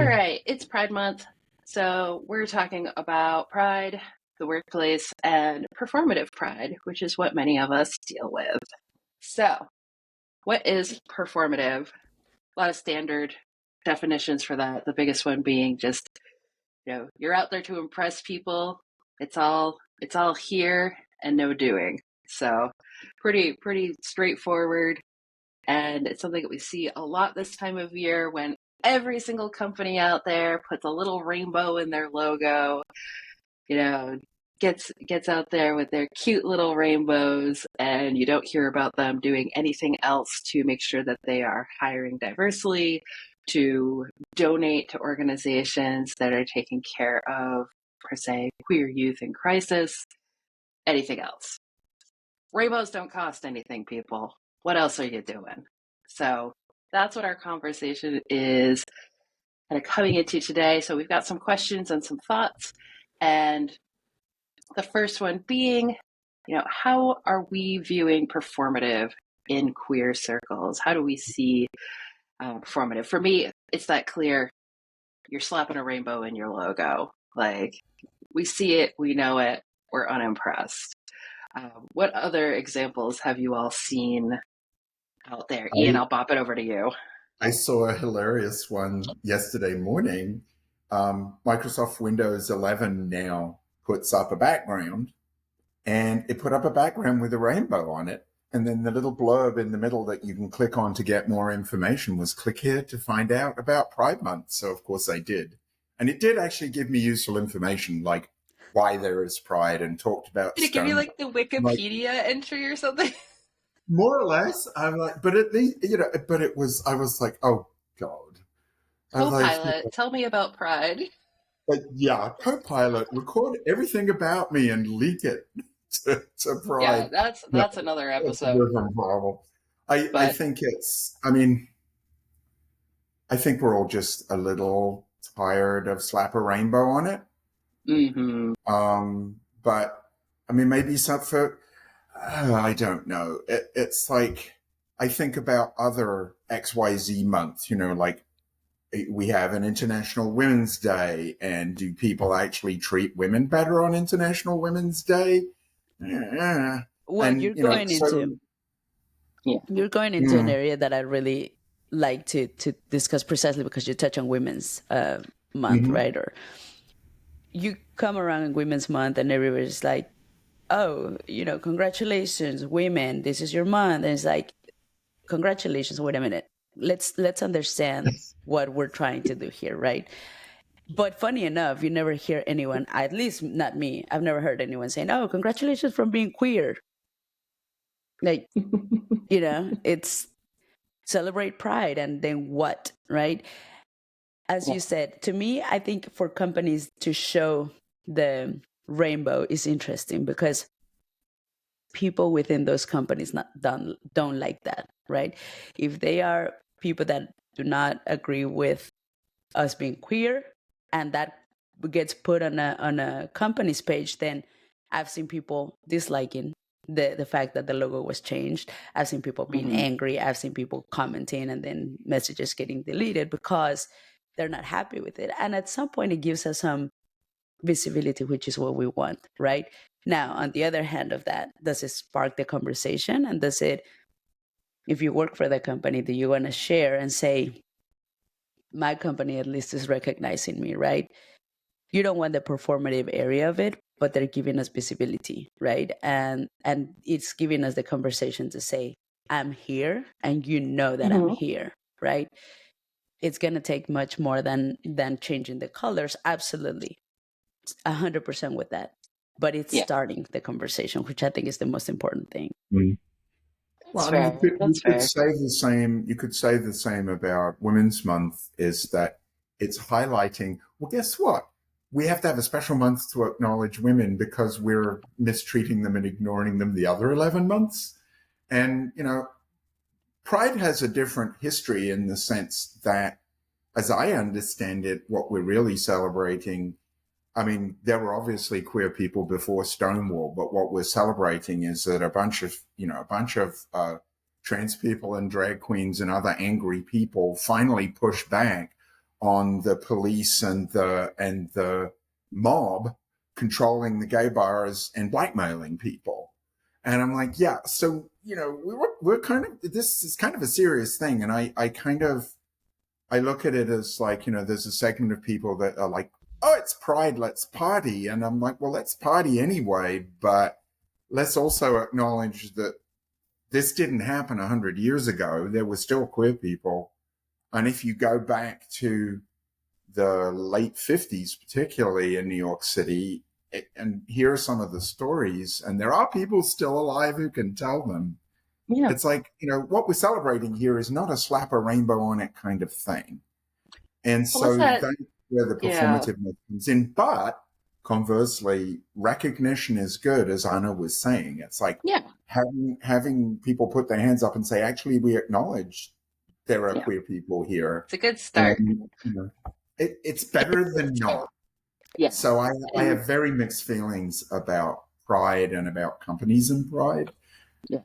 right, it's Pride Month. So we're talking about pride, the workplace, and performative pride, which is what many of us deal with. So, what is performative? A lot of standard definitions for that. The biggest one being just, you're out there to impress people. It's all here and no doing. So, pretty straightforward. And it's something that we see a lot this time of year when every single company out there puts a little rainbow in their logo, you know, gets out there with their cute little rainbows, and you don't hear about them doing anything else to make sure that they are hiring diversely, to donate to organizations that are taking care of, per se, queer youth in crisis, anything else. Rainbows don't cost anything, people. What else are you doing? So that's what our conversation is kind of coming into today. So we've got some questions and some thoughts. And the first one being, how are we viewing performative in queer circles? How do we see performative? For me, it's that clear, you're slapping a rainbow in your logo. Like, we see it, we know it, we're unimpressed. What other examples have you all seen out there? Ian, I'll bop it over to you. I saw a hilarious one yesterday morning. Microsoft Windows 11 now puts up a background, and it put up a background with a rainbow on it. And then the little blurb in the middle that you can click on to get more information was click here to find out about Pride Month. So of course I did. And it did actually give me useful information, like why there is pride, and talked about. Did it give you like the Wikipedia entry or something? More or less. I'm like, but at least, but it was, I was like, oh God. Copilot, tell me about pride. Yeah, Copilot, record everything about me and leak it to Pride. Yeah, that's another episode. I think I think we're all just a little tired of slap a rainbow on it. Mm-hmm. But I mean, maybe something. I don't know. It's like, I think about other XYZ months, like we have an International Women's Day, and do people actually treat women better on International Women's Day? Well, you're going into an area that I really like to discuss, precisely because you touch on Women's Month, right? Or you come around in Women's Month and everybody's like, oh, congratulations, women, this is your month. And it's like, congratulations, wait a minute. Let's understand what we're trying to do here, right? But funny enough, you never hear anyone, at least not me, I've never heard anyone saying, oh, congratulations from being queer. Like, it's celebrate pride, and then what, right? As you said, to me, I think for companies to show the rainbow is interesting, because people within those companies don't like that, right? If they are people that do not agree with us being queer, and that gets put on a company's page, then I've seen people disliking the fact that the logo was changed. I've seen people being angry. I've seen people commenting and then messages getting deleted because they're not happy with it. And at some point, it gives us some visibility, which is what we want, right? Now, on the other hand of that, does it spark the conversation? And does it, if you work for the company, do you want to share and say, my company at least is recognizing me, right? You don't want the performative area of it, but they're giving us visibility, right? And it's giving us the conversation to say, I'm here, and that I'm here, right? It's going to take much more than changing the colors. Absolutely. 100% with that. But it's starting the conversation, which I think is the most important thing. Well, I mean, you could say the same. You could say the same about Women's Month, is that it's highlighting, well, guess what? We have to have a special month to acknowledge women because we're mistreating them and ignoring them the other 11 months. And, Pride has a different history in the sense that, as I understand it, what we're really celebrating, I mean, there were obviously queer people before Stonewall, but what we're celebrating is that a bunch of trans people and drag queens and other angry people finally pushed back on the police and the mob controlling the gay bars and blackmailing people. And I'm like, yeah, so, we're kind of, this is kind of a serious thing. And I look at it as like, there's a segment of people that are like, oh, it's Pride, let's party. And I'm like, well, let's party anyway, but let's also acknowledge that this didn't happen 100 years ago. There were still queer people. And if you go back to the late 50s, particularly in New York City, and hear some of the stories, and there are people still alive who can tell them. Yeah. It's like, what we're celebrating here is not a slap a rainbow on it kind of thing. And so that's where the performativeness comes in. But conversely, recognition is good, as Anna was saying. It's like having people put their hands up and say, actually, we acknowledge there are queer people here. It's a good start. And, it's better than not. Yeah. So I have very mixed feelings about Pride and about companies in Pride. Yeah.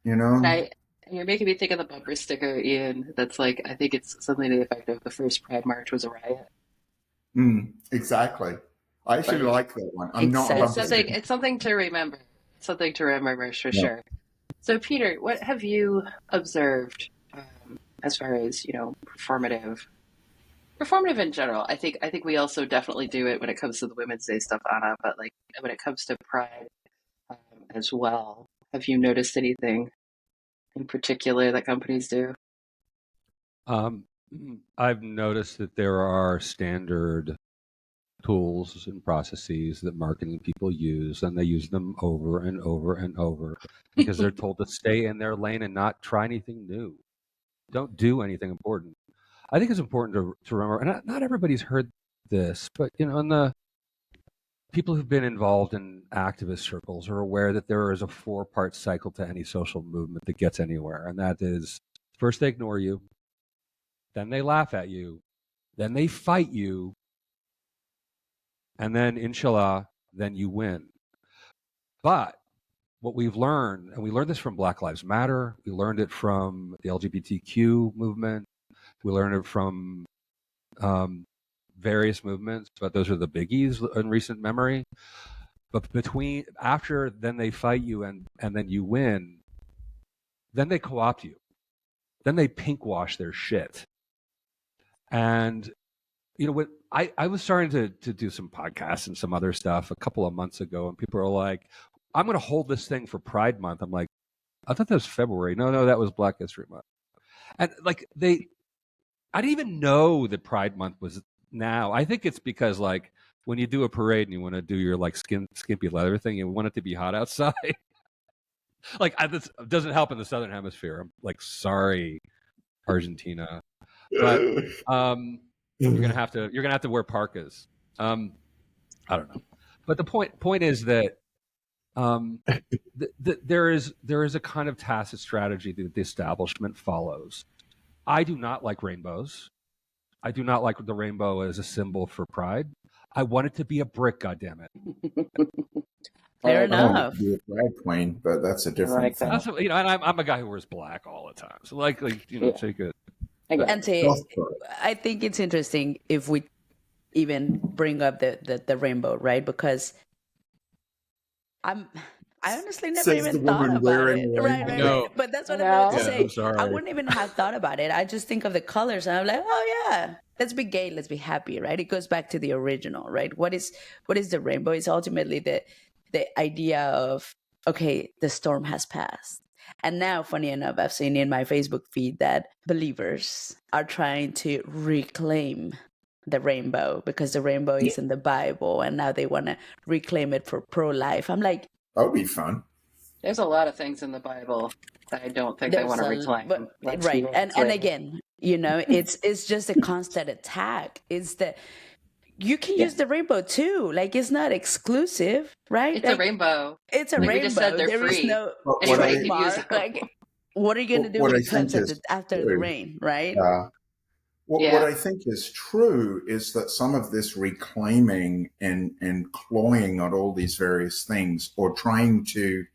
And you're making me think of the bumper sticker, Ian. That's like, I think it's something to the effect of the first Pride March was a riot. Exactly. I actually like that one. It's something to remember. Something to remember for sure. So, Peter, what have you observed as far as performative in general? I think we also definitely do it when it comes to the Women's Day stuff, Anna. But like when it comes to Pride as well, have you noticed anything in particular that companies do? I've noticed that there are standard tools and processes that marketing people use, and they use them over and over and over because they're told to stay in their lane and not try anything new. Don't do anything important. I think it's important to remember, and not everybody's heard this, but in the people who've been involved in activist circles are aware that there is a 4-part cycle to any social movement that gets anywhere, and that is first they ignore you, then they laugh at you, then they fight you, and then, inshallah, then you win. But what we've learned, and we learned this from Black Lives Matter, we learned it from the LGBTQ movement, we learned it from various movements, but those are the biggies in recent memory. But after then they fight you and then you win, then they co-opt you. Then they pink wash their shit. And what I was starting to do some podcasts and some other stuff a couple of months ago, and people are like, I'm going to hold this thing for Pride Month. I'm like, I thought that was February. No, that was Black History Month. And like I didn't even know that Pride Month was now. I think it's because like when you do a parade and you want to do your like skimpy leather thing, you want it to be hot outside. Like this doesn't help in the Southern Hemisphere. I'm like, sorry, Argentina, but you're gonna have to wear parkas. I don't know, but the point is that there is a kind of tacit strategy that the establishment follows. I do not like rainbows. I do not like the rainbow as a symbol for pride. I want it to be a brick, goddammit. Fair enough. I want it to be a drag queen, but that's a different thing. And I'm a guy who wears black all the time. So take it. I think it's interesting if we even bring up the rainbow, right? Because I honestly never even thought about it. Right. No. But that's what I'm about to say. I'm sorry. I wouldn't even have thought about it. I just think of the colors and I'm like, oh yeah, let's be gay, let's be happy, right? It goes back to the original, right? What is the rainbow? It's ultimately the idea of, okay, the storm has passed. And now, funny enough, I've seen in my Facebook feed that believers are trying to reclaim the rainbow because the rainbow is in the Bible and now they want to reclaim it for pro-life. I'm like, that would be fun. There's a lot of things in the Bible that I don't think they want to reclaim. Right. And again, it's just a constant attack. It's that you can use the rainbow too. Like, it's not exclusive, right? It's a rainbow. It's a rainbow. We just said they're free. Is no anybody can use them. Like, what are you going to do when it comes after the rain, right? What I think is true is that some of this reclaiming and clawing at all these various things, or trying to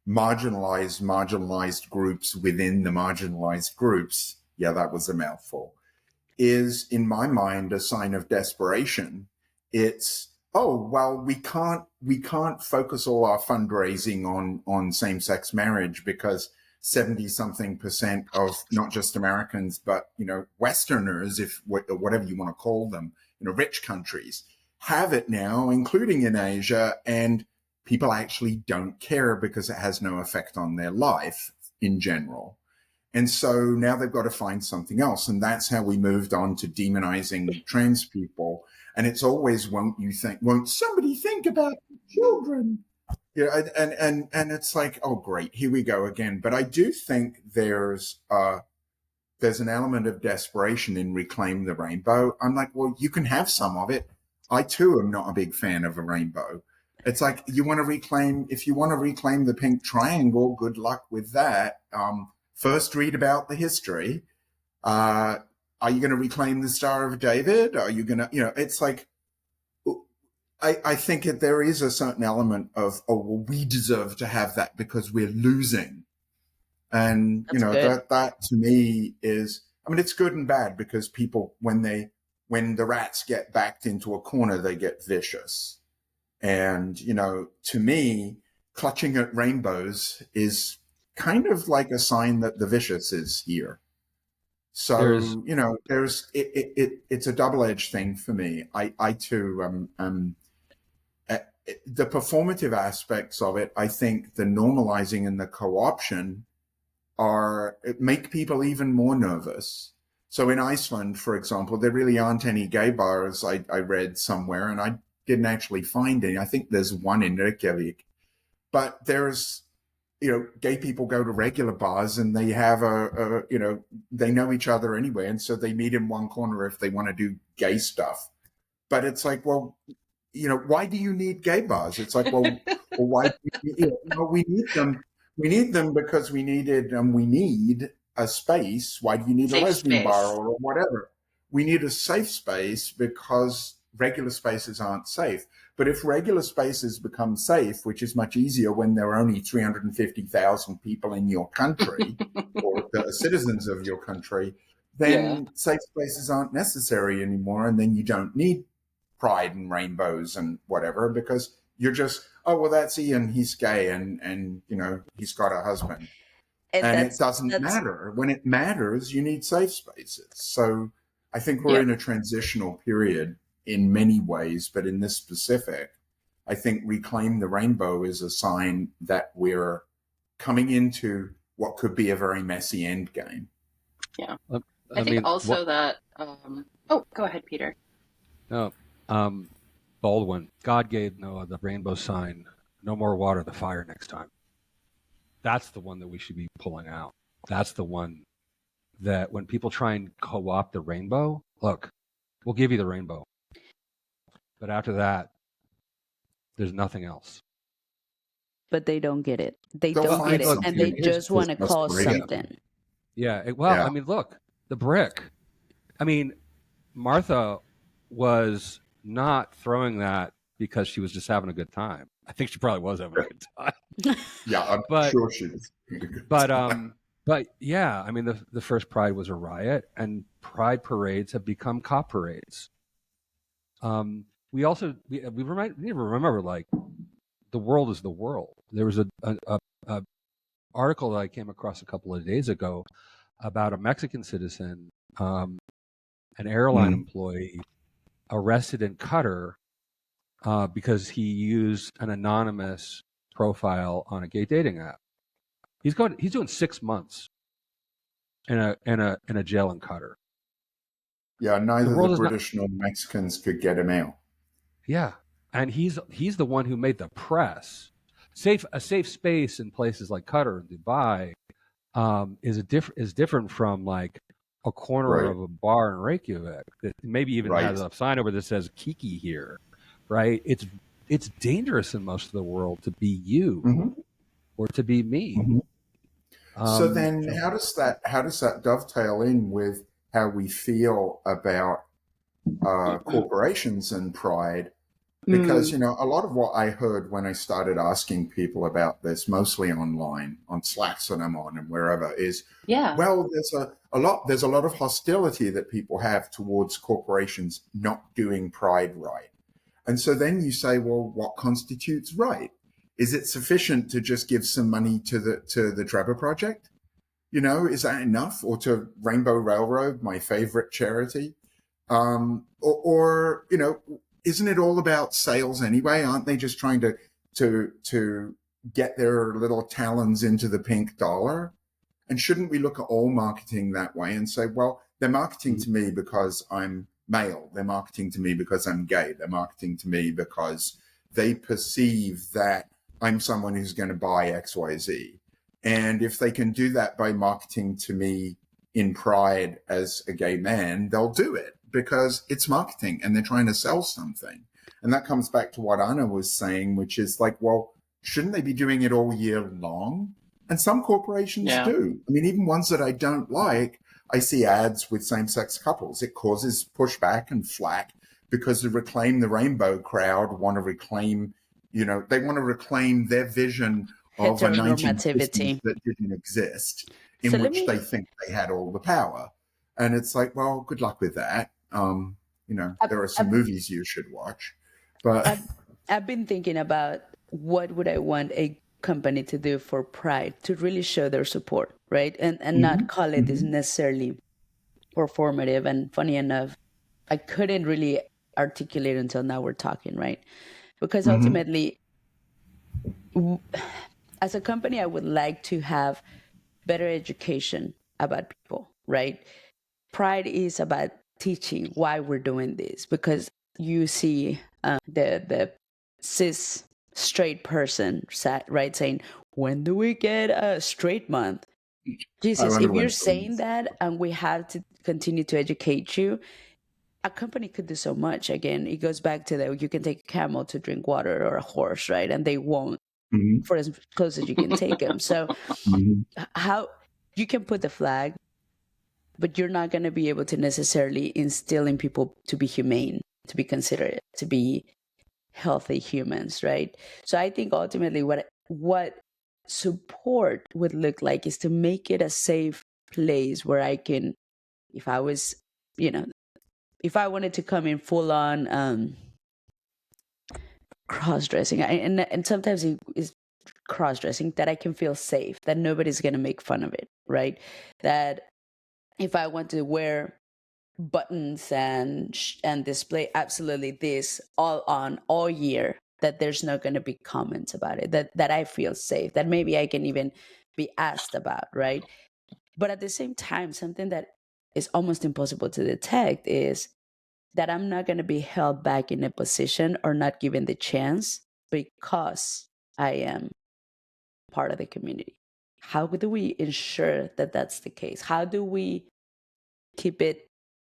marginalized groups within the marginalized groups, that was a mouthful, is, in my mind, a sign of desperation. It's, oh, well, we can't focus all our fundraising on same-sex marriage because 70-something% of not just Americans, but, Westerners, whatever you want to call them, rich countries have it now, including in Asia, and people actually don't care because it has no effect on their life in general. And so now they've got to find something else. And that's how we moved on to demonizing trans people. And it's always, won't somebody think about children? And it's like, oh, great, here we go again. But I do think there's an element of desperation in Reclaim the Rainbow. I'm like, well, you can have some of it. I too am not a big fan of a rainbow. It's like, if you want to reclaim the pink triangle, good luck with that. First, read about the history. Are you going to reclaim the Star of David? Are you going to, it's like, I think there is a certain element of, oh, well, we deserve to have that because we're losing. And, that to me is, it's good and bad because people, when the rats get backed into a corner, they get vicious. And, to me, clutching at rainbows is kind of like a sign that the vicious is here. So, it's a double-edged thing for me. I too, the performative aspects of it, I think the normalizing and the co-option make people even more nervous. So in Iceland, for example, there really aren't any gay bars, I read somewhere, and I didn't actually find any. I think there's one in Reykjavik, but there's, gay people go to regular bars and they have they know each other anyway. And so they meet in one corner if they want to do gay stuff. But it's like, well, why do you need gay bars? It's like, well why do you, we need them. We need them because we need a space. Why do you need safe a lesbian space. Bar or whatever? We need a safe space because regular spaces aren't safe. But if regular spaces become safe, which is much easier when there are only 350,000 people in your country or the citizens of your country, then safe spaces aren't necessary anymore. And then you don't need pride and rainbows and whatever, because you're just, oh, well, that's Ian, he's gay and he's got a husband. And it doesn't matter. When it matters, you need safe spaces. So I think we're in a transitional period in many ways, but in this specific, I think Reclaim the Rainbow is a sign that we're coming into what could be a very messy end game. Yeah. I think also that, go ahead, Peter. No, Baldwin, God gave Noah the rainbow sign, no more water the fire next time. That's the one that we should be pulling out. That's the one that when people try and co-opt the rainbow, look, we'll give you the rainbow. But after that, there's nothing else. But they don't get it. They don't get it. And they just want to cause something. Yeah. Look, the brick. Martha was not throwing that because she was just having a good time. I think she probably was having a good time. Yeah, I'm sure she was. But yeah, the first Pride was a riot, and Pride parades have become cop parades. We need to remember, like, the world is the world. There was a article that I came across a couple of days ago about a Mexican citizen, an airline employee, arrested in Qatar because he used an anonymous profile on a gay dating app. He's doing 6 months in a jail in Qatar. Yeah, neither the British nor Mexicans could get him out. Yeah, and he's the one who made the press. A safe space in places like Qatar and Dubai is different from like a corner of a bar in Reykjavik that maybe even has a sign over that says QiC here, right? It's dangerous in most of the world to be you or to be me. Mm-hmm. So then how does that dovetail in with how we feel about corporations and pride? Because, a lot of what I heard when I started asking people about this, mostly online, on Slacks that I'm on and wherever, is, well, there's there's a lot of hostility that people have towards corporations not doing Pride right. And so then you say, well, what constitutes right? Is it sufficient to just give some money to the Trevor Project? Is that enough? Or to Rainbow Railroad, my favorite charity? Or isn't it all about sales anyway? Aren't they just trying to get their little talons into the pink dollar? And shouldn't we look at all marketing that way and say, well, they're marketing to me because I'm male. They're marketing to me because I'm gay. They're marketing to me because they perceive that I'm someone who's going to buy X, Y, Z. And if they can do that by marketing to me in Pride as a gay man, they'll do it because it's marketing and they're trying to sell something. And that comes back to what Anna was saying, which is like, well, shouldn't they be doing it all year long? And some corporations do. I mean, even ones that I don't like, I see ads with same-sex couples. It causes pushback and flack because the Reclaim the Rainbow crowd want to reclaim, they want to reclaim their vision of a 1950s that didn't exist, in which they think they had all the power. And it's like, well, good luck with that. There are some movies you should watch. But I've been thinking about what would I want a company to do for Pride to really show their support, right? And not call it this necessarily performative. And funny enough, I couldn't really articulate until now we're talking, right? Because ultimately, as a company, I would like to have better education about people, right? Pride is about teaching why we're doing this, because you see the cis straight person, right, saying, when do we get a straight month? Jesus, if you're saying that and we have to continue to educate you, a company could do so much. Again, it goes back to you can take a camel to drink water or a horse, right? And they won't for as close as you can take them. So how you can put the flag, but you're not going to be able to necessarily instill in people to be humane, to be considerate, to be healthy humans, right? So I think ultimately what support would look like is to make it a safe place where I can, if I was, if I wanted to come in full on cross-dressing, and sometimes it is cross-dressing, that I can feel safe, that nobody's going to make fun of it, right? That if I want to wear buttons and display absolutely this all year, that there's not going to be comments about it, that I feel safe, that maybe I can even be asked about, right? But at the same time, something that is almost impossible to detect is that I'm not going to be held back in a position or not given the chance because I am part of the community. How do we ensure that that's the case? How do we keep it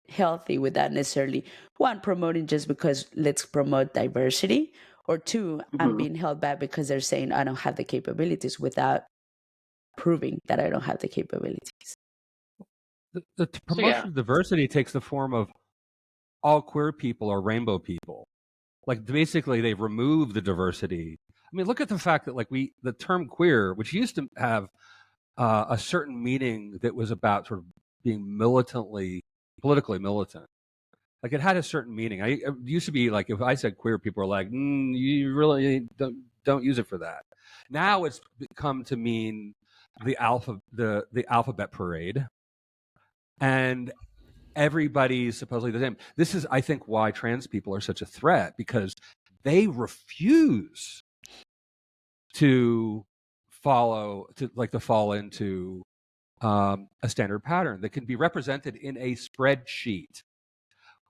healthy without necessarily, one, promoting just because let's promote diversity, or two, I'm being held back because they're saying I don't have the capabilities without proving that I don't have the capabilities. The promotion of diversity takes the form of all queer people are rainbow people. Like basically they've removed the diversity. I mean, look at the fact that the term queer, which used to have a certain meaning that was about sort of being politically militant. Like it had a certain meaning. It used to be like if I said queer, people were like, "You really don't use it for that." Now it's come to mean the alphabet parade, and everybody's supposedly the same. This is, I think, why trans people are such a threat, because they refuse to fall into a standard pattern that can be represented in a spreadsheet.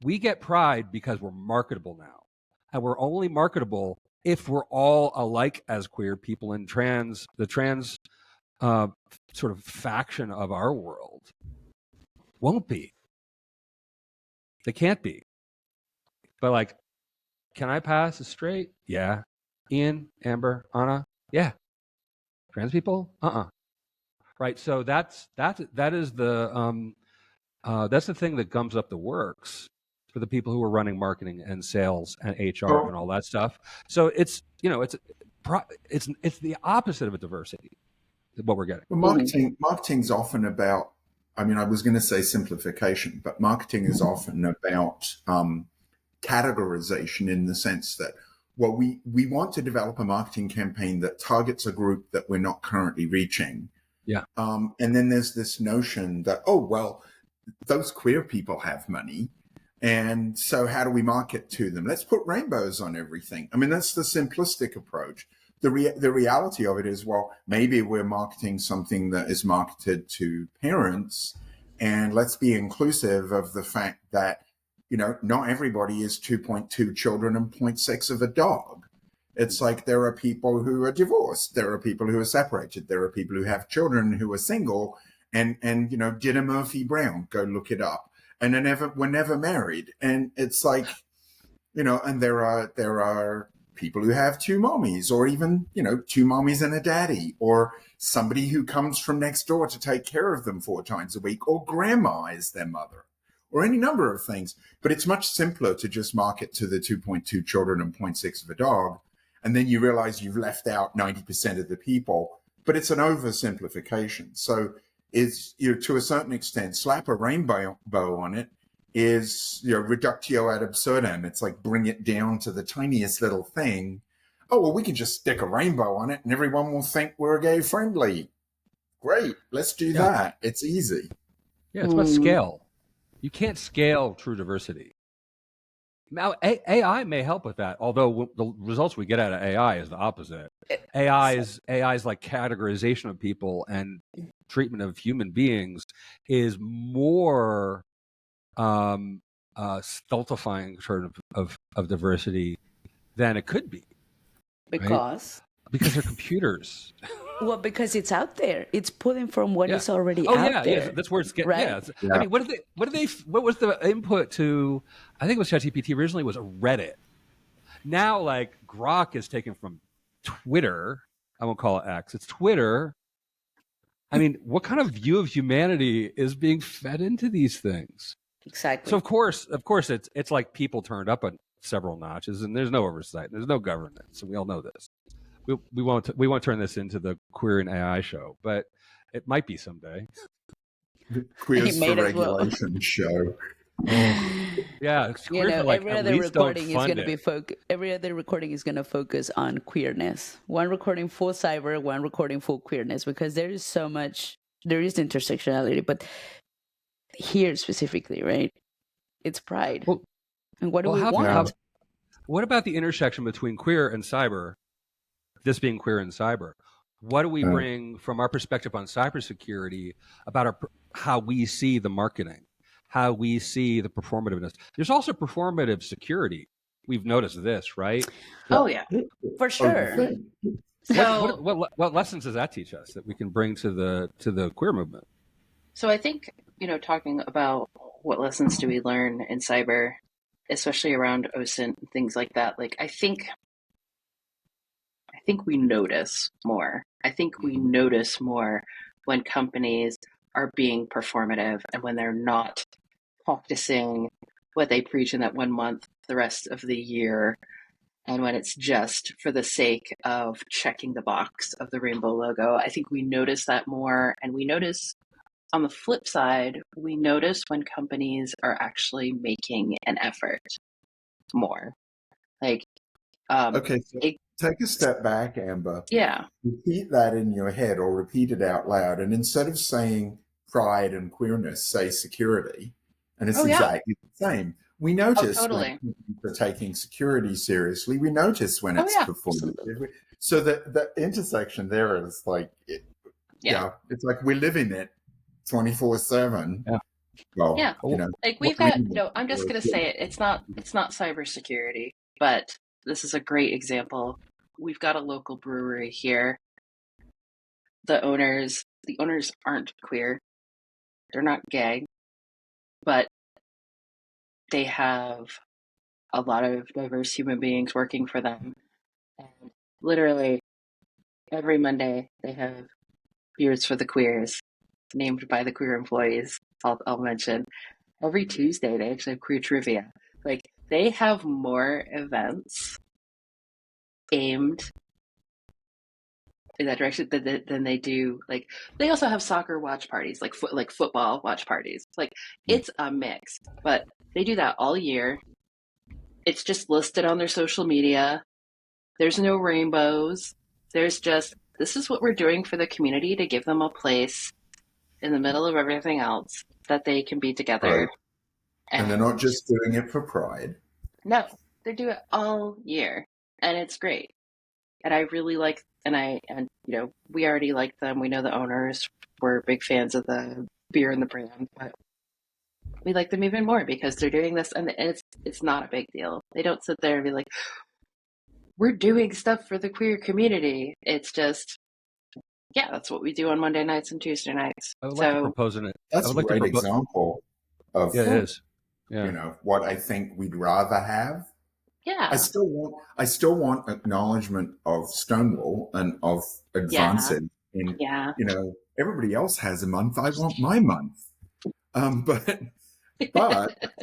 We get Pride because we're marketable now, and we're only marketable if we're all alike as queer people in the trans sort of faction of our world. Won't be. They can't be. But can I pass as straight? Yeah. Ian, Amber, Anna? Yeah. Trans people? Right. So that is that's the thing that gums up the works for the people who are running marketing and sales and HR and all that stuff. So it's the opposite of a diversity, what we're getting. Well, marketing's often about I mean, I was going to say simplification, but marketing is often about categorization in the sense that, well, we want to develop a marketing campaign that targets a group that we're not currently reaching. Yeah. And then there's this notion that, oh, well, those queer people have money. And so how do we market to them? Let's put rainbows on everything. I mean, that's the simplistic approach. The reality of it is, well, maybe we're marketing something that is marketed to parents, and let's be inclusive of the fact that, you know, not everybody is 2.2 children and 0.6 of a dog. It's like there are people who are divorced. There are people who are separated. There are people who have children who are single and you know, did a Murphy Brown, go look it up. And were never married. And it's like, you know, and there are people who have two mommies, or even, you know, two mommies and a daddy, or somebody who comes from next door to take care of them 4 times a week, or grandma is their mother, or any number of things. But it's much simpler to just market to the 2.2 children and 0.6 of a dog. And then you realize you've left out 90% of the people, but it's an oversimplification. So is, you know, to a certain extent, slap a rainbow on it is, you know, reductio ad absurdum. It's like bring it down to the tiniest little thing. Oh, well, we can just stick a rainbow on it and everyone will think we're gay friendly. Great, let's do that. It's easy. Yeah, it's about scale. You can't scale true diversity. Now, AI may help with that, although the results we get out of AI is the opposite. AI is like categorization of people and treatment of human beings is more stultifying sort of diversity than it could be. Because? Right? Because they're computers. Well, because it's out there. It's pulling from what is already out there. Yeah, that's where it's getting. Right? I mean, what was the input to? I think it was ChatGPT originally was a Reddit. Now, like Grok is taken from Twitter. I won't call it X. It's Twitter. I mean, what kind of view of humanity is being fed into these things? Exactly. So of course, it's like people turned up at several notches, and there's no oversight, there's no governance, and we all know this. We won't turn this into the Queer and AI show, but it might be someday. The Queers for Regulation show. Yeah, you know, every other recording is going to be every other recording is going to focus on queerness. One recording for cyber, one recording for queerness, because there is so much, there is intersectionality, but here specifically, right? It's pride. Well, and what do we want? What about the intersection between queer and cyber? This being queer and cyber, what do we bring from our perspective on cybersecurity about how we see the marketing, how we see the performativeness? There's also performative security. We've noticed this, right? Oh yeah, for sure. So what lessons does that teach us that we can bring to the queer movement? So I think, you know, talking about what lessons do we learn in cyber, especially around OSINT and things like that, like I think we notice more. I think we notice more when companies are being performative and when they're not practicing what they preach in that 1 month the rest of the year, and when it's just for the sake of checking the box of the rainbow logo. I think we notice that more, and we notice on the flip side, we notice when companies are actually making an effort more. Like, okay, so take a step back, Amber. Yeah. Repeat that in your head or repeat it out loud. And instead of saying pride and queerness, say security. And it's exactly the same. We notice when people are taking security seriously. We notice when it's performative. So the intersection there is like, it's like we're living it 24/7. Yeah. Well, you know, like we've got, I'm just going to say it. It's not cybersecurity, but this is a great example. We've got a local brewery here. The owners aren't queer. They're not gay, but they have a lot of diverse human beings working for them. And literally every Monday they have beers for the queers named by the queer employees. I'll mention. Every Tuesday they actually have queer trivia. Like, they have more events aimed in that direction than they do. Like they also have soccer watch parties, like football watch parties. Like it's a mix, but they do that all year. It's just listed on their social media. There's no rainbows. There's just, this is what we're doing for the community to give them a place in the middle of everything else that they can be together. Right. And they're not just doing it for pride. No, they do it all year, and it's great. And I really like, and we already like them. We know the owners. We're big fans of the beer and the brand, but we like them even more because they're doing this, and it's not a big deal. They don't sit there and be like, we're doing stuff for the queer community. It's just, yeah, that's what we do on Monday nights and Tuesday nights. I would like to propose it. That's a great example of it is. Yeah. What I think we'd rather have. Yeah. I still want acknowledgement of Stonewall and of advancing. Yeah. Everybody else has a month. I want my month. But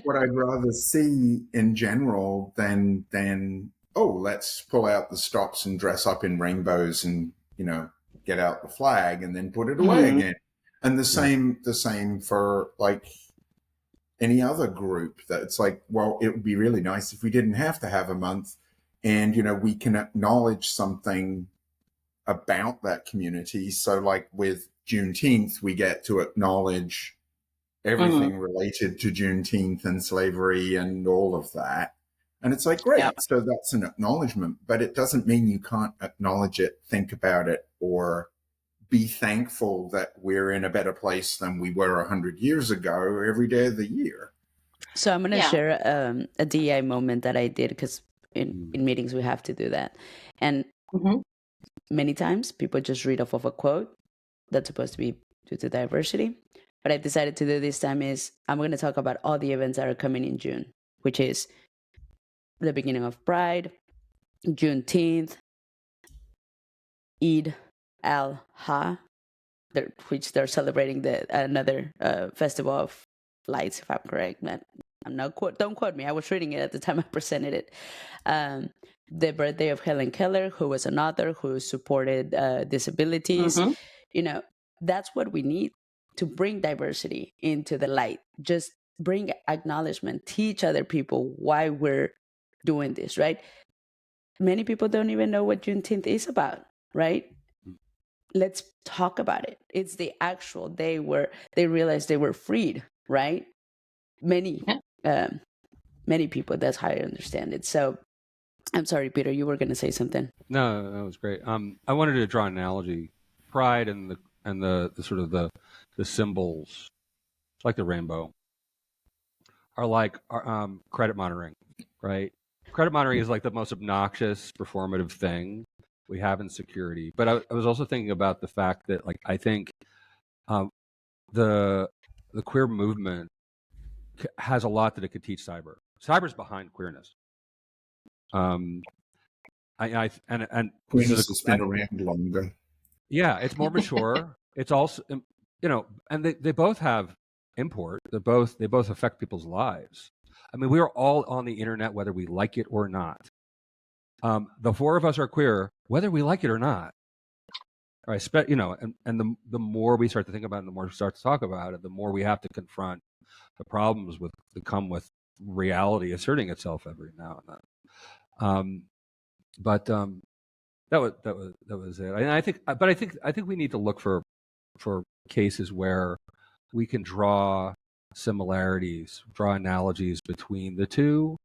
what I'd rather see in general than let's pull out the stops and dress up in rainbows and get out the flag and then put it away again. And the same for like any other group. That it's like, well, it would be really nice if we didn't have to have a month, and we can acknowledge something about that community. So like with Juneteenth, we get to acknowledge everything related to Juneteenth and slavery and all of that. And it's like, great. Yep. So that's an acknowledgement, but it doesn't mean you can't acknowledge it, think about it, or be thankful that we're in a better place than we were 100 years ago every day of the year. So I'm going to share a DEI moment that I did, because in meetings we have to do that. And many times people just read off of a quote that's supposed to be due to diversity. What I decided to do this time is I'm going to talk about all the events that are coming in June, which is the beginning of Pride, Juneteenth, Eid al-Ha, which they're celebrating another festival of lights, if I'm correct. Don't quote me. I was reading it at the time I presented it. The birthday of Helen Keller, who was an author who supported disabilities. That's what we need to bring diversity into the light. Just bring acknowledgement, teach other people why we're doing this, right? Many people don't even know what Juneteenth is about, right? Let's talk about it. It's the actual day where they realized they were freed, right? Many people, that's how I understand it. So I'm sorry, Peter, you were going to say something. No, that was great. I wanted to draw an analogy. Pride and the sort of the symbols, like the rainbow, are like credit monitoring, right? Credit monitoring is like the most obnoxious performative thing we have in security. But I was also thinking about the fact that, like, I think the queer movement has a lot that it could teach cyber. Cyber's behind queerness. And queerness has been around longer. Yeah, it's more mature. It's also, and they both have import. They both affect people's lives. I mean, we are all on the internet, whether we like it or not. The four of us are queer, whether we like it or not. All right, and the more we start to think about it, the more we start to talk about it, the more we have to confront the problems that come with reality asserting itself every now and then. That was it. And I think we need to look for cases where we can draw similarities, draw analogies between the two.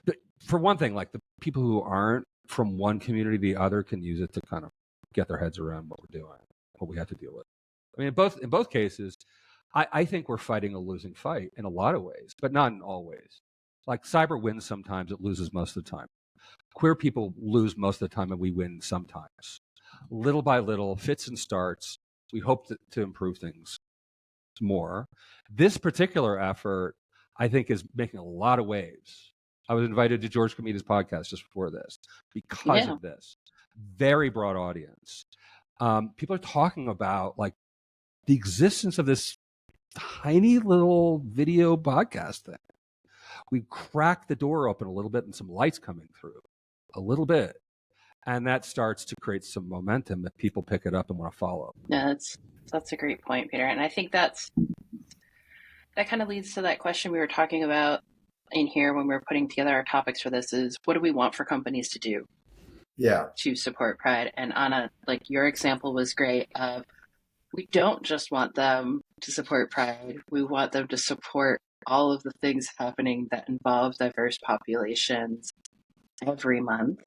But for one thing, like the people who aren't from one community to the other can use it to kind of get their heads around what we're doing, what we have to deal with. I mean, in both cases, I think we're fighting a losing fight in a lot of ways, but not in all ways. Like cyber wins sometimes, it loses most of the time. Queer people lose most of the time, and we win sometimes. Little by little, fits and starts, we hope to improve things more. This particular effort, I think, is making a lot of waves. I was invited to George Comita's podcast just before this because of this. Very broad audience. People are talking about like the existence of this tiny little video podcast thing. We cracked the door open a little bit and some lights coming through a little bit. And that starts to create some momentum that people pick it up and want to follow. Yeah, that's a great point, Peter. And I think that kind of leads to that question we were talking about in here when we were putting together our topics for this is what do we want for companies to do to support Pride? And Anna, like your example was great of we don't just want them to support Pride, we want them to support all of the things happening that involve diverse populations every month.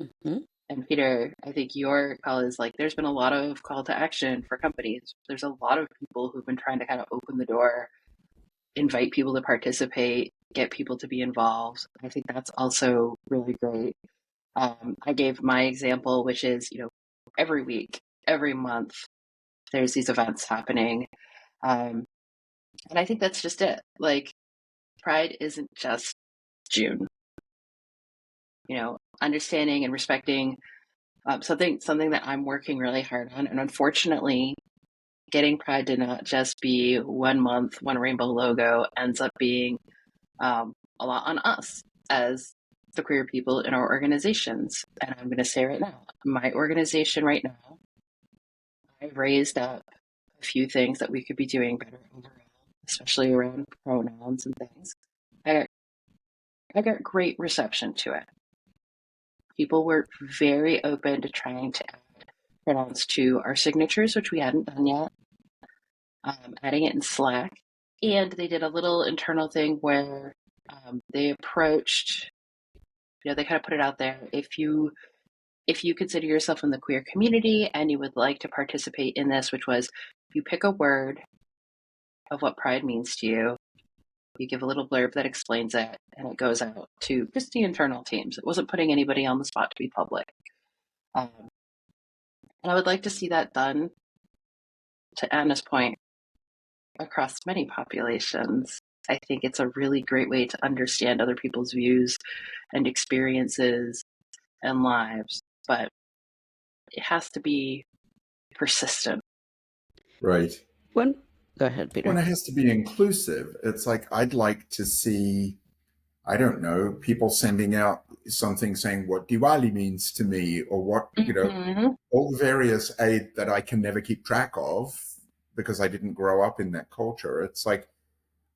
Mm-hmm. And Peter, I think your call is like there's been a lot of call to action for companies. There's a lot of people who've been trying to kind of open the door, invite people to participate, get people to be involved. I think that's also really great. I gave my example, which is, every week, every month, there's these events happening. And I think that's just it. Like, Pride isn't just June. Understanding and respecting something that I'm working really hard on. And unfortunately, getting Pride to not just be 1 month, one rainbow logo ends up being a lot on us as the queer people in our organizations. And I'm going to say right now, my organization right now, I've raised up a few things that we could be doing better overall, especially around pronouns and things. I got great reception to it. People were very open to trying to add pronouns to our signatures, which we hadn't done yet, adding it in Slack. And they did a little internal thing where they approached, they kind of put it out there. If you consider yourself in the queer community and you would like to participate in this, which was you pick a word of what Pride means to you, you give a little blurb that explains it, and it goes out to just the internal teams. It wasn't putting anybody on the spot to be public. And I would like to see that done, to Anna's point, across many populations. I think it's a really great way to understand other people's views and experiences and lives, but it has to be persistent. Right. Go ahead, Peter. When it has to be inclusive, it's like I'd like to see, I don't know, people sending out something saying what Diwali means to me, or what, all the various aid that I can never keep track of because I didn't grow up in that culture. It's like,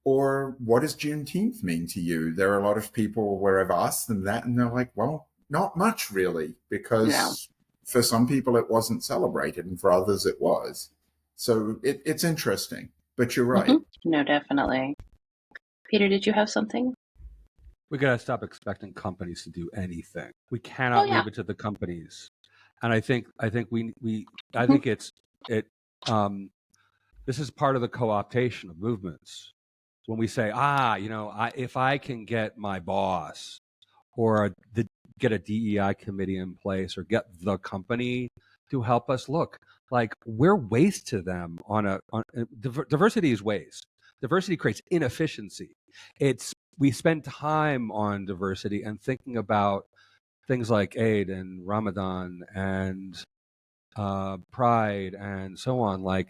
or what does Juneteenth mean to you? There are a lot of people where I've asked them that and they're like, well, not much really, because for some people it wasn't celebrated and for others it was. So it's interesting, but you're right. Mm-hmm. No, definitely. Peter, did you have something? We got to stop expecting companies to do anything. We cannot leave it to the companies. And I think this is part of the co-optation of movements. When we say, if I can get my boss or get a DEI committee in place or get the company to help us, look, like we're waste to them diversity is waste. Diversity creates inefficiency. We spend time on diversity and thinking about things like Eid and Ramadan and Pride and so on. Like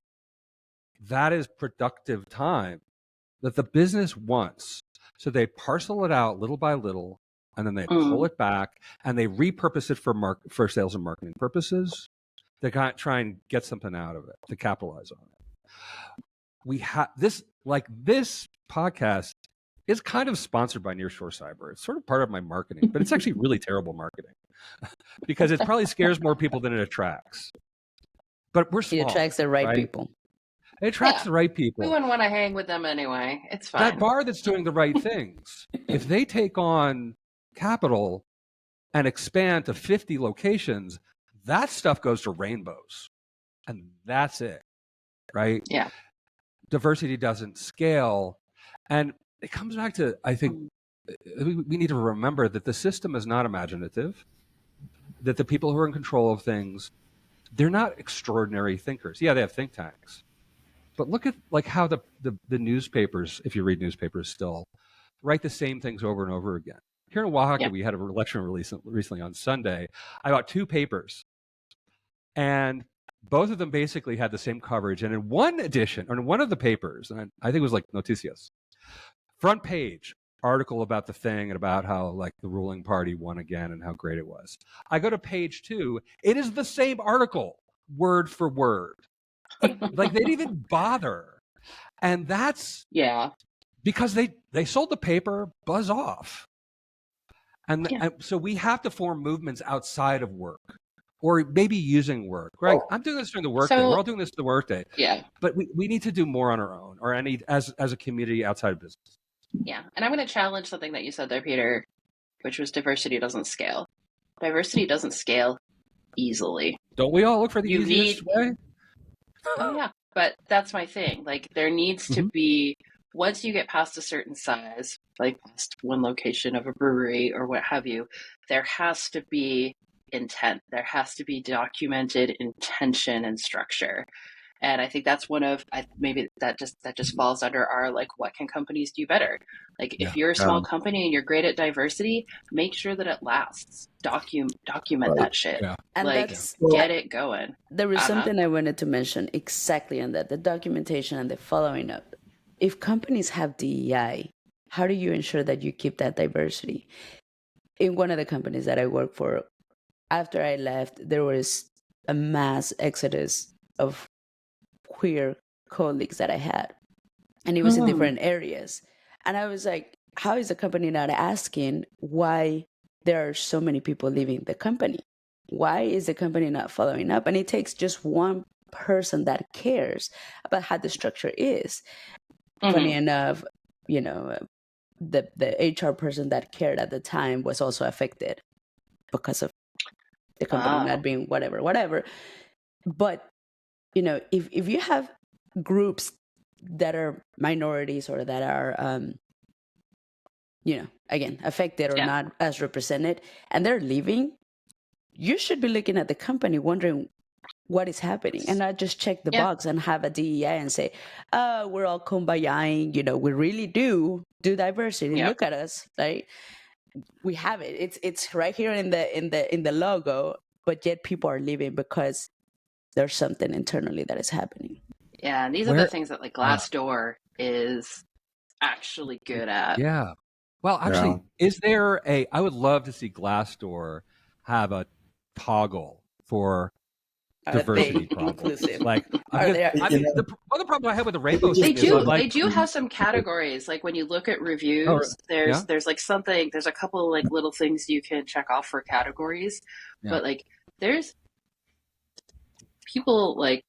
that is productive time that the business wants. So they parcel it out little by little, and then they pull it back and they repurpose it for sales and marketing purposes. They can't try and get something out of it to capitalize on it. We have this podcast is kind of sponsored by Nearshore Cyber. It's sort of part of my marketing, but it's actually really terrible marketing because it probably scares more people than it attracts. But we're small. It attracts the right people. It attracts the right people. We wouldn't want to hang with them anyway. It's fine. That bar that's doing the right things, if they take on capital and expand to 50 locations, that stuff goes to rainbows. And that's it, right? Yeah. Diversity doesn't scale. And it comes back to, I think, we need to remember that the system is not imaginative, that the people who are in control of things, they're not extraordinary thinkers. Yeah, they have think tanks. But look at how the newspapers, if you read newspapers still, write the same things over and over again. Here in Oaxaca, we had a lecture recently on Sunday. I bought 2 papers, and both of them basically had the same coverage. And in one edition, or in one of the papers, and I think it was like Noticias, front page, article about the thing and about how like the ruling party won again and how great it was. I go to page 2. It is the same article, word for word. Like they didn't even bother. And that's because they sold the paper, buzz off. And so we have to form movements outside of work, or maybe using work, right? I'm doing this during the work day. We're all doing this the work day. Yeah. But we need to do more on our own, or as a community outside of business. Yeah. And I'm going to challenge something that you said there, Peter, which was diversity doesn't scale. Diversity doesn't scale easily. Don't we all look for the easiest way? Oh, yeah. But that's my thing. Like, there needs to be, once you get past a certain size, like past one location of a brewery or what have you, there has to be intent. There has to be documented intention and structure. And I think that's one of, maybe that just falls under our, like, what can companies do better? Like, if you're a small company and you're great at diversity, make sure that it lasts. Document that shit. Yeah. And like, get it going. There was something I wanted to mention exactly on that, the documentation and the following up. If companies have DEI, how do you ensure that you keep that diversity? In one of the companies that I work for, after I left, there was a mass exodus of queer colleagues that I had, and it was in different areas. And I was like, how is the company not asking why there are so many people leaving the company? Why is the company not following up? And it takes just one person that cares about how the structure is. Funny enough, you know, the HR person that cared at the time was also affected because of the company not being whatever. But you know, if you have groups that are minorities or that are, you know, again, affected or not as represented, and they're leaving, you should be looking at the company wondering what is happening, and not just check the box and have a DEI and say, oh, we're all kumbayaing, you know, we really do diversity. Look at us, right? We have it. It's right here in the logo, but yet people are leaving because there's something internally that is happening. Yeah, and these are the things that like Glassdoor is actually good at. Yeah. Well, actually, is there I would love to see Glassdoor have a toggle for diversity problems. Like, the other problem I have with the rainbow thing is they do have some categories. Like when you look at reviews, there's like something, there's a couple of like little things you can check off for categories, but like there's people like,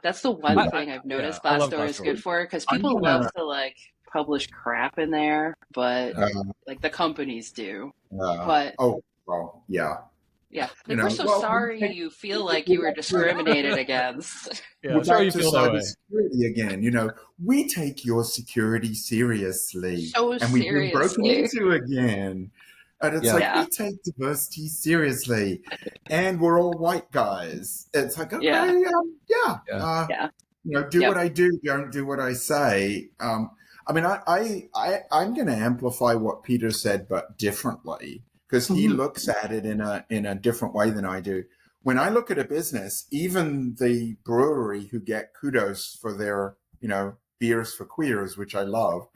that's the one thing I've noticed Glassdoor is good for, because people love to like publish crap in there, but like the companies do. But like, we're so sorry you feel like you were discriminated against. I'm sorry you feel that way. Security again, you know, we take your security seriously, and we've been broken into again. And it's like, we take diversity seriously, and we're all white guys. It's like, okay, you know, do what I do, don't do what I say. I mean, I'm going to amplify what Peter said, but differently, because he looks at it in a different way than I do. When I look at a business, even the brewery who get kudos for their, you know, beers for queers, which I love,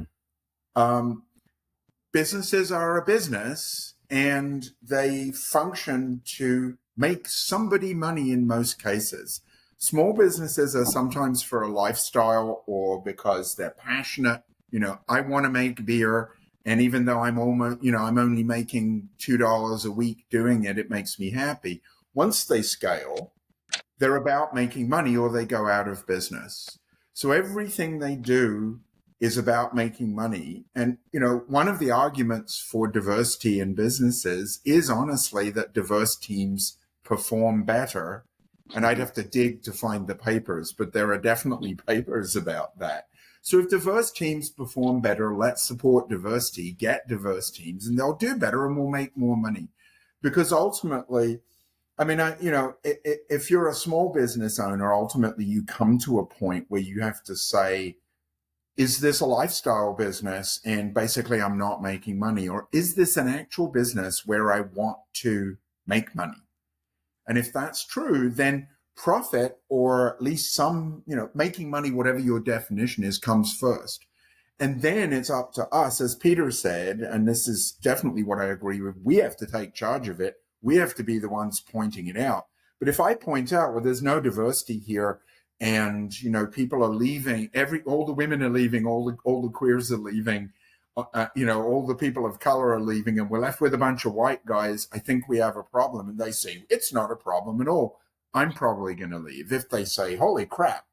businesses are a business, and they function to make somebody money in most cases. Small businesses are sometimes for a lifestyle or because they're passionate. You know, I want to make beer, and even though I'm only making $2 a week doing it, it makes me happy. Once they scale, they're about making money or they go out of business. So everything they do is about making money. And, you know, one of the arguments for diversity in businesses is honestly that diverse teams perform better. And I'd have to dig to find the papers, but there are definitely papers about that. So if diverse teams perform better, let's support diversity, get diverse teams, and they'll do better and we'll make more money. Because ultimately, I mean, if you're a small business owner, ultimately you come to a point where you have to say, is this a lifestyle business and basically I'm not making money? Or is this an actual business where I want to make money? And if that's true, then profit, or at least some, you know, making money, whatever your definition is, comes first. And then it's up to us, as Peter said, and this is definitely what I agree with, we have to take charge of it. We have to be the ones pointing it out. But if I point out, well, there's no diversity here, and people are leaving, all the women are leaving, all the queers are leaving, all the people of color are leaving, and we're left with a bunch of white guys, I think we have a problem. And they say, it's not a problem at all. I'm probably going to leave. If they say, holy crap,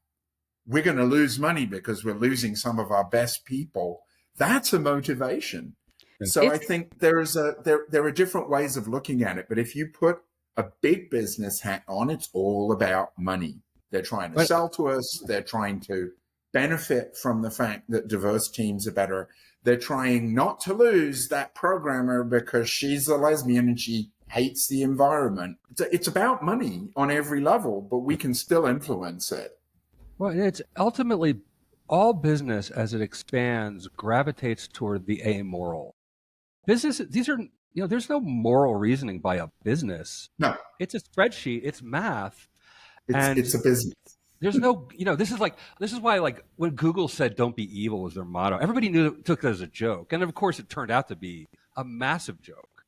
we're going to lose money because we're losing some of our best people, that's a motivation. So I think there are different ways of looking at it. But if you put a big business hat on, it's all about money. They're trying to sell to us. They're trying to benefit from the fact that diverse teams are better. They're trying not to lose that programmer because she's a lesbian and she hates the environment. It's about money on every level, but we can still influence it. Well, it's ultimately all business as it expands gravitates toward the amoral. Business, these are, there's no moral reasoning by a business. No. It's a spreadsheet, it's math. It's a business. There's no, this is why, like, when Google said "Don't be evil" was their motto, everybody took it as a joke, and of course, it turned out to be a massive joke.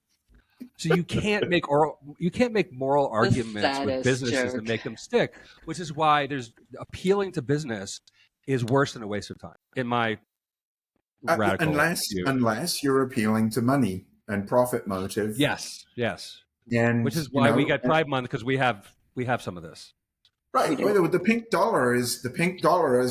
So you can't make moral arguments with businesses and make them stick, which is why there's appealing to business is worse than a waste of time, in my radical view. Unless you're appealing to money and profit motive. Yes, and which is why we get Pride Month, because we have some of this. Right. Well, the pink dollar, as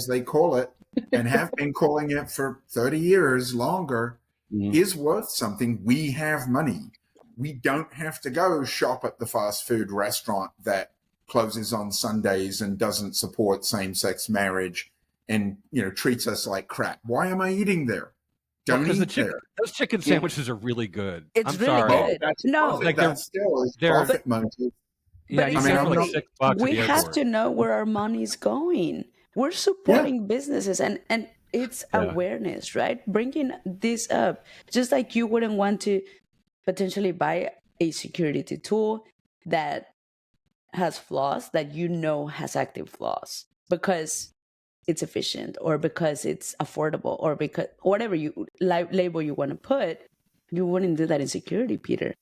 they call it, and have been calling it for 30 years longer, is worth something. We have money. We don't have to go shop at the fast food restaurant that closes on Sundays and doesn't support same-sex marriage and treats us like crap. Why am I eating there? Don't eat there. Those chicken sandwiches are really good. It's really sorry. good. No, like that's still is profit motive. Yeah, but you get for like $6 we have to know where our money is going. We're supporting businesses, and it's awareness, right? Bringing this up, just like you wouldn't want to potentially buy a security tool that has flaws, that has active flaws, because it's efficient or because it's affordable or because whatever label you want to put. You wouldn't do that in security, Peter.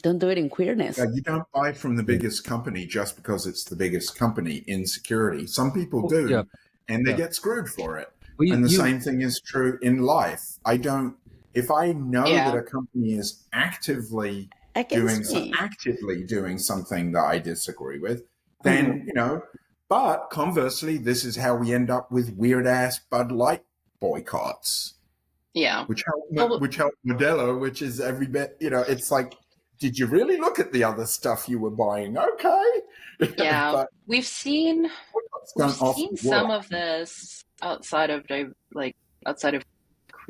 Don't do it in queerness. Yeah, you don't buy from the biggest company just because it's the biggest company in security. Some people do, and they get screwed for it. Well, and the same thing is true in life. If I know that a company is actively doing something that I disagree with, then, but conversely, this is how we end up with weird ass Bud Light boycotts. Yeah. Which help Modelo, which is every bit, it's like, did you really look at the other stuff you were buying? Okay. Yeah. But we've seen some of this outside of queer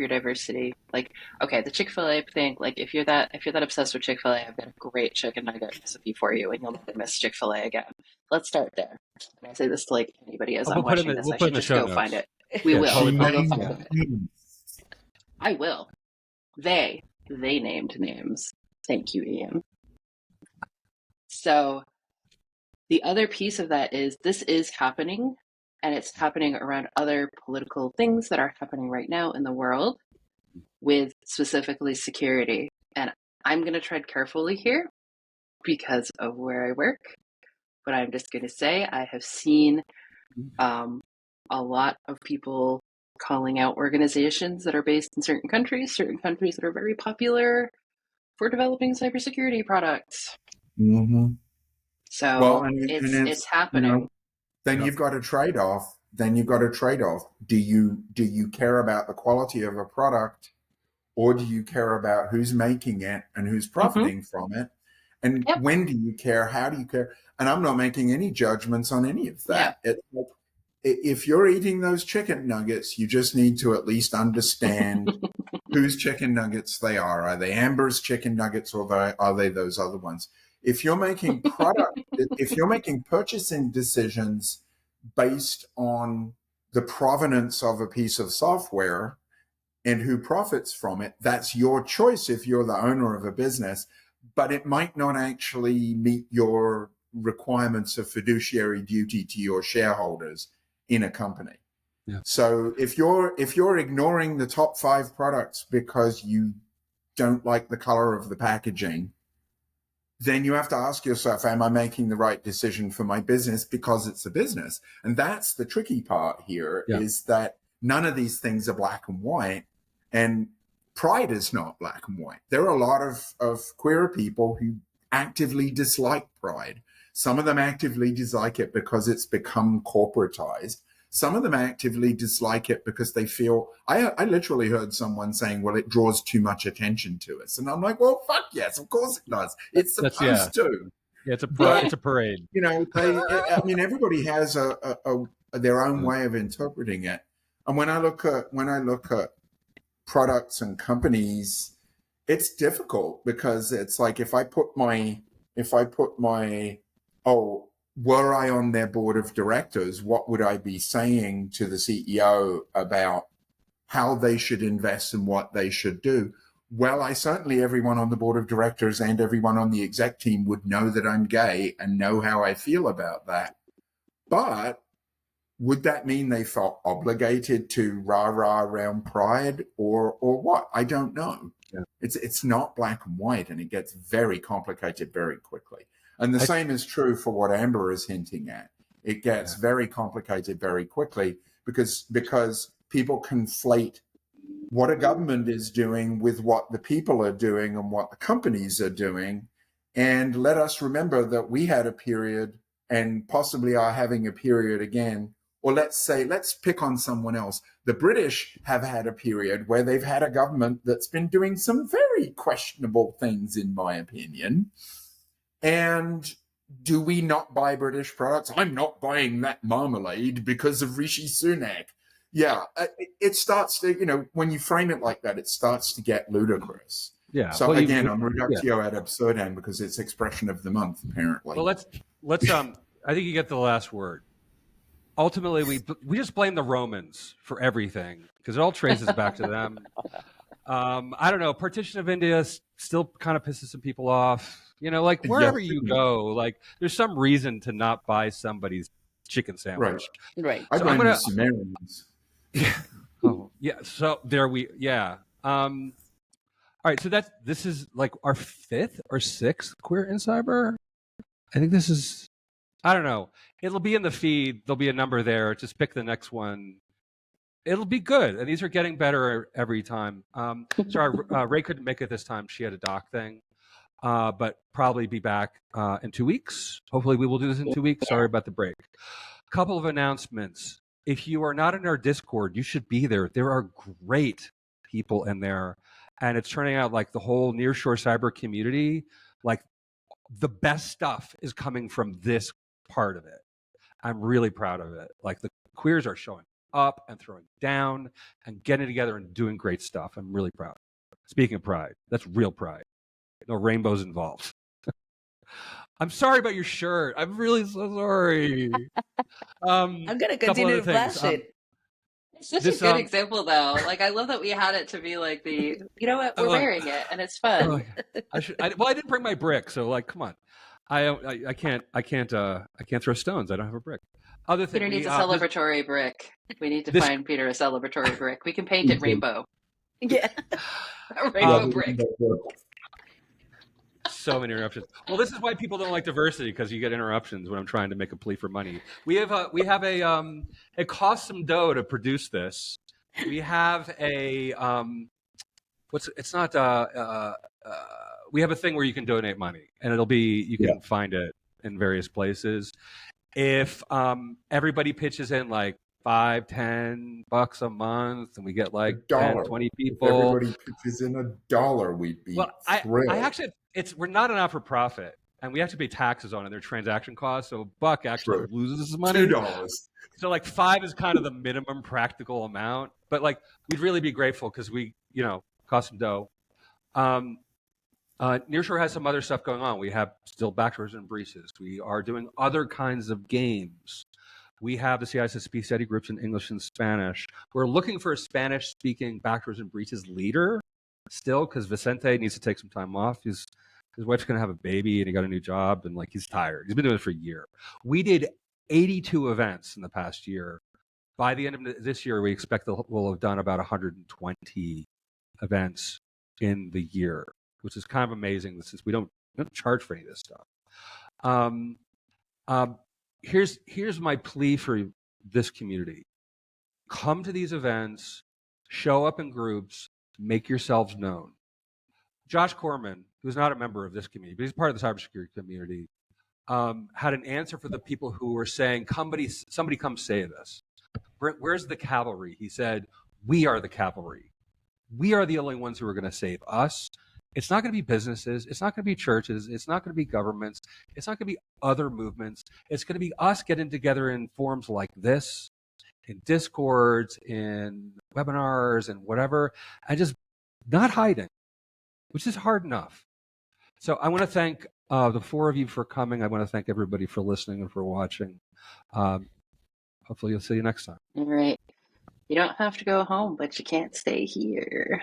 diversity. Like, okay, the Chick-fil-A thing, like if you're that obsessed with Chick-fil-A, I've got a great chicken nugget recipe for you and you'll never miss Chick-fil-A again. Let's start there. And I say this to like anybody as I'm watching this, I should just go find it. We will. I'll go find it. I will. They named names. Thank you, Ian. So the other piece of that is this is happening, and it's happening around other political things that are happening right now in the world with specifically security. And I'm going to tread carefully here because of where I work, but I'm just going to say I have seen a lot of people calling out organizations that are based in certain countries that are very popular for developing cybersecurity products. Mm-hmm. So it's happening. Then you've got a trade-off. Do you care about the quality of a product, or do you care about who's making it and who's profiting from it? And when do you care? How do you care? And I'm not making any judgments on any of that. If you're eating those chicken nuggets, you just need to at least understand whose chicken nuggets they are. Are they Amber's chicken nuggets, or are they those other ones? If you're making purchasing decisions based on the provenance of a piece of software and who profits from it, that's your choice if you're the owner of a business, but it might not actually meet your requirements of fiduciary duty to your shareholders in a company. Yeah. So if you're ignoring the top 5 products because you don't like the color of the packaging, then you have to ask yourself, am I making the right decision for my business because it's a business? And that's the tricky part here, is that none of these things are black and white, and pride is not black and white. There are a lot of queer people who actively dislike pride. Some of them actively dislike it because it's become corporatized. Some of them actively dislike it because they feel, I literally heard someone saying, well, it draws too much attention to us. And I'm like, well, fuck yes, of course it does. It's supposed to. Yeah, it's a parade. You know, I mean, everybody has their own way of interpreting it. And when I look at products and companies, it's difficult because it's like, if I put my, were I on their board of directors, what would I be saying to the CEO about how they should invest and what they should do? Well, everyone on the board of directors and everyone on the exec team would know that I'm gay and know how I feel about that. But would that mean they felt obligated to rah-rah around pride or what? I don't know. Yeah. It's not black and white, and it gets very complicated very quickly. And the same is true for what Amber is hinting at. It gets very complicated very quickly because people conflate what a government is doing with what the people are doing and what the companies are doing. And let us remember that we had a period and possibly are having a period again. Or let's pick on someone else. The British have had a period where they've had a government that's been doing some very questionable things, in my opinion. And do we not buy British products? I'm not buying that marmalade because of Rishi Sunak. Yeah, it starts to, when you frame it like that, it starts to get ludicrous. Yeah. So well, again, I'm reductio ad absurdum because it's expression of the month, apparently. Well, let's I think you get the last word. Ultimately, we just blame the Romans for everything because it all traces back to them. I don't know. Partition of India still kind of pisses some people off. Like wherever you go, like there's some reason to not buy somebody's chicken sandwich. Right. I blame the Sumerians. Oh, yeah. So there we. Yeah. All right. So this is like our 5th or 6th Queer in Cyber. I think this is. I don't know. It'll be in the feed. There'll be a number there. Just pick the next one. It'll be good. And these are getting better every time. Sorry, Ray couldn't make it this time. She had a doc thing. But probably be back in 2 weeks. Hopefully we will do this in 2 weeks. Sorry about the break. A couple of announcements. If you are not in our Discord, you should be there. There are great people in there. And it's turning out like the whole nearshore cyber community, like the best stuff is coming from this part of it. I'm really proud of it. Like the queers are showing up and throwing down and getting together and doing great stuff. I'm really proud. Speaking of pride, that's real pride. No rainbows involved. I'm sorry about your shirt. I'm really so sorry. I'm going to continue to flash it. It's such a good example, though. Like, I love that we had it to be like the, you know what, we're wearing it, and it's fun. I didn't bring my brick, so like, come on. I can't throw stones. I don't have a brick. Other thing, Peter needs a celebratory brick. We need to find Peter a celebratory brick. We can paint it rainbow. Yeah, a rainbow brick. So many interruptions. Well, this is why people don't like diversity, because you get interruptions when I'm trying to make a plea for money. We have it costs some dough to produce this. We have we have a thing where you can donate money, and you can find it in various places. If everybody pitches in like $5-10 a month, and we get like 10, 20 people. If everybody pitches in $1, we'd be thrilled. I actually, we're not a not-for-profit, and we have to pay taxes on it. Their transaction costs, so Buck actually loses money. $2. So like $5 is kind of the minimum practical amount, but like we'd really be grateful because we, cost some dough. Nearshore has some other stuff going on. We have still backdoors and breaches. We are doing other kinds of games. We have the CISSP study groups in English and Spanish. We're looking for a Spanish-speaking backdoors and breaches leader still, because Vicente needs to take some time off. His wife's going to have a baby, and he got a new job, and like he's tired. He's been doing it for a year. We did 82 events in the past year. By the end of this year, we expect that we'll have done about 120 events in the year, which is kind of amazing since we don't charge for any of this stuff. Here's my plea for this community. Come to these events, show up in groups, make yourselves known. Josh Corman, who's not a member of this community, but he's part of the cybersecurity community, had an answer for the people who were saying, somebody come save us. Where's the cavalry? He said, we are the cavalry. We are the only ones who are going to save us. It's not going to be businesses. It's not going to be churches. It's not going to be governments. It's not going to be other movements. It's going to be us getting together in forums like this, in Discords, in webinars, and whatever, and just not hiding, which is hard enough. So I want to thank the four of you for coming. I want to thank everybody for listening and for watching. Hopefully you'll see you next time. All right. You don't have to go home, but you can't stay here.